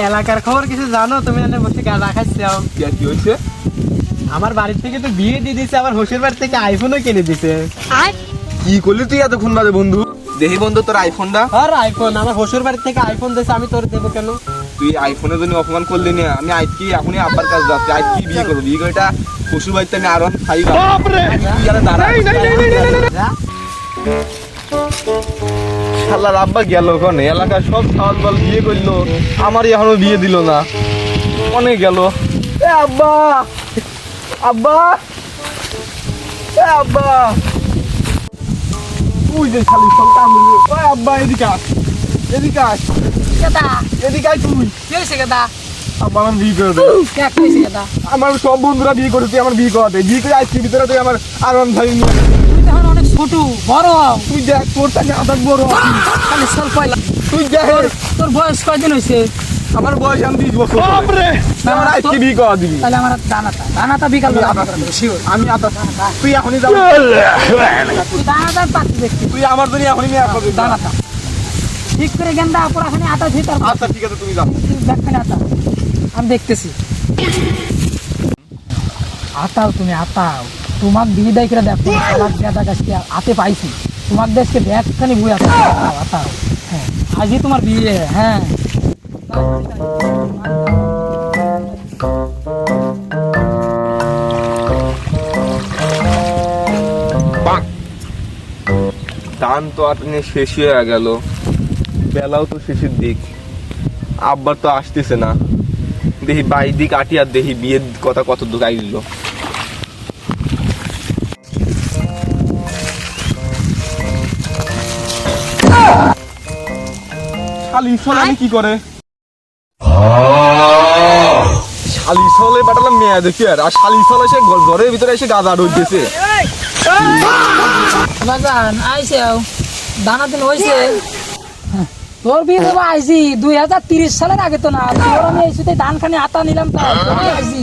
এলাকার খবর কিছু জানো? তুমি এনে বসে গাঁজা খাচ্ছাও। কি হয়েছে? আমার বাড়ির থেকে তো বিয়ে দিয়ে দিছে, আবার হোসের বাড়ি থেকে আইফোনও কিনে দিছে। কি করলি তুই এতক্ষণ বাদে বন্ধু? দেখি বন্ধু তোর আইফোনটা। আর আইফোন? আমার হোসের বাড়ি থেকে আইফোন দিছে, আমি তোর দেবো কেন? তুই আইফোনের জন্য অপমান করলি না। আমি আজকে এখনই আব্বার কাছে যাচ্ছি, আজকে বিয়ে করবো। বিয়ে করে এটা শ্বশুর বাড়িতে আমি আরো খাই। শালার আব্বা গেল ওখানে, এলাকার সব খাওয়াল বল বিয়ে করলো, আমারই এখনো বিয়ে দিল না। অনেক গেল। এ আব্বা, আব্বা, এ আব্বা, তুই যে শালি সব কাম করবি। ওই আব্বা এদিকে আস, এদিকে আস, এদিকে আয় তুই। আব্বা আমার বিয়ে করে দে। আমার সব বন্ধুরা বিয়ে করেছে, আমার বিয়ে করাতে। বিয়ে করে আজকে ভিতরে তুই আমার আর ভাই নিয়ে অনেক ছোট বড়, তুই দেখ তোর থেকে আদার বড়। তুই দেখ তোর বয়স কয়দিন হয়েছে? আমার বয়স আমি 20 বছর। আমার আজকে বিয়ে করা দিবি। তাহলে আমার দানাটা বিকাল আমি আতা তুই এখনই যাবি। দানাটা পাচ্ছি দেখছি। তুই আমার জন্য এখনই মেয়ে করবি। দানাটা ঠিক করে গেন্দা পুরো এখানে আটা দিই। তারপর আচ্ছা ঠিক আছে, তুমি যাও। দেখবেন আটা আমি দেখতেছি। আতাও তুমি আতাও, তোমাক বিয়ে দেয় করে দেখো। আমার বেটা গাছকে আতে পাইছি, তোমার দেশকে ব্যাগখানি বই আছে। আতাও আতাও, হ্যাঁ আজই তোমার বিয়ে। হ্যাঁ ধান তো আটনে শেষ হয়ে গেল, বেলাও তো শেষের দিক। আব্বার তো আসতেছে না। দেখি বাই দিক আটি আর দেখি বিয়ের কথা কত দূর আইল। শালি শোন আমি কি করে শালি ছলে পাঠালাম মেয়ে দেখি। আর শালি ছলে সে ঘরের ভিতরে এসে গাঁজা রইতেছে। বাজান আইছে দানা দিন হয়েছে। তোর বিয়ে দেবো আইসি 2030 সালের আগে তো না। তোর আমি এই ধান খানি আতা নিলাম, তো আইসি।